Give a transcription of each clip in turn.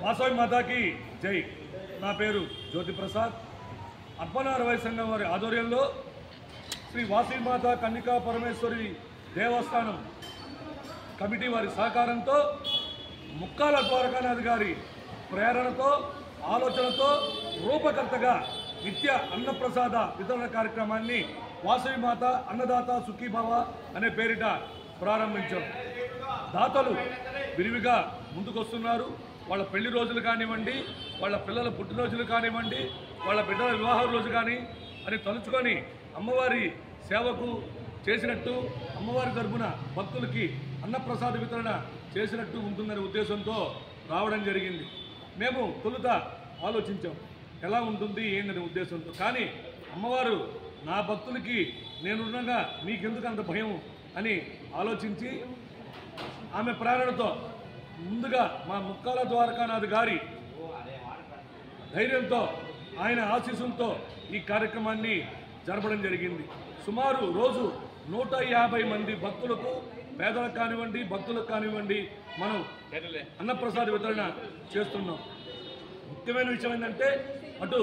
వాసవి మాతాకి జై. నా పేరు జ్యోతి ప్రసాద్. అర్పణ అరవై సంఘం వారి ఆధ్వర్యంలో శ్రీ వాసవి మాత కన్నికా పరమేశ్వరి దేవస్థానం కమిటీ వారి సహకారంతో ముక్కాల ద్వారకానాథ్ గారి ప్రేరణతో ఆలోచనతో రూపకర్తగా నిత్య అన్నప్రసాద వితరణ కార్యక్రమాన్ని వాసవి మాత అన్నదాత సుఖీభవ అనే పేరిట ప్రారంభించాం. దాతలు విరివిగా ముందుకొస్తున్నారు. వాళ్ళ పెళ్లి రోజులు కానివ్వండి, వాళ్ళ పిల్లల పుట్టినరోజులు కానివ్వండి, వాళ్ళ బిడ్డల వివాహ రోజు కానీ అని తలుచుకొని అమ్మవారి సేవకు చేసినట్టు, అమ్మవారి తరపున భక్తులకి అన్నప్రసాద వితరణ చేసినట్టు ఉంటుందనే ఉద్దేశంతో రావడం జరిగింది. మేము తొలుత ఆలోచించాం ఎలా ఉంటుంది ఏందనే ఉద్దేశంతో. కానీ అమ్మవారు నా భక్తులకి నేనుండగా మీకెందుకు అంత భయం అని ఆలోచించి ఆమె ప్రేరణతో ముందుగా మా ముక్కాల ద్వారకానాథ్ గారి ధైర్యంతో ఆయన ఆశీస్సులతో ఈ కార్యక్రమాన్ని జరపడం జరిగింది. సుమారు రోజు 150 మంది భక్తులకు, పేదలకు కానివ్వండి, భక్తులకు కానివ్వండి, మనం అన్నప్రసాద వితరణ చేస్తున్నాం. ముఖ్యమైన విషయం ఏంటంటే అటు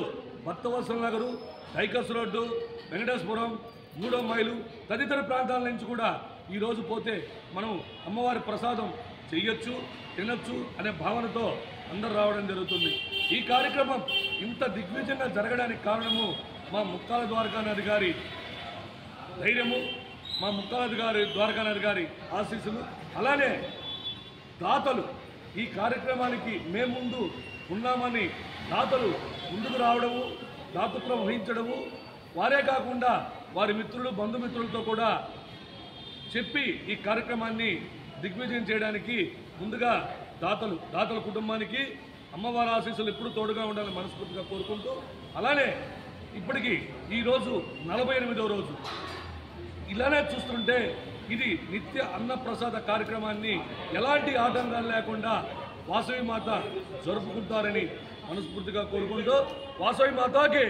భక్తవత్సల నగరు, డైకస్ రోడ్డు, వెంకటేశ్వరం, 3వ మైలు తదితర ప్రాంతాల నుంచి కూడా ఈరోజు పోతే మనం అమ్మవారి ప్రసాదం చెయ్యొచ్చు, తినొచ్చు అనే భావనతో అందరు రావడం జరుగుతుంది. ఈ కార్యక్రమం ఇంత దిగ్విజయంగా జరగడానికి కారణము మా ముక్కాల ద్వారకానాథ్ గారి ధైర్యము, మా ముక్కాల ద్వారకానాథ్ గారి ఆశీస్సులు. అలానే దాతలు ఈ కార్యక్రమానికి మేము ముందు ఉన్నామని దాతలు ముందుకు రావడము, దాతృత్వం వహించడము, వారే కాకుండా వారి మిత్రులు, బంధుమిత్రులతో కూడా చెప్పి ఈ కార్యక్రమాన్ని దిగ్విజయం చేయడానికి ముందుగా దాతల కుటుంబానికి అమ్మవారి ఆశీస్సులు ఎప్పుడు తోడుగా ఉండాలని మనస్ఫూర్తిగా కోరుకుంటూ, అలానే ఇప్పటికీ ఈరోజు 48వ రోజు. ఇలానే చూస్తుంటే ఇది నిత్య అన్నప్రసాద కార్యక్రమాన్ని ఎలాంటి ఆటంకాలు లేకుండా వాసవి మాత జరుపుకుంటారని మనస్ఫూర్తిగా కోరుకుంటూ వాసవి మాతకి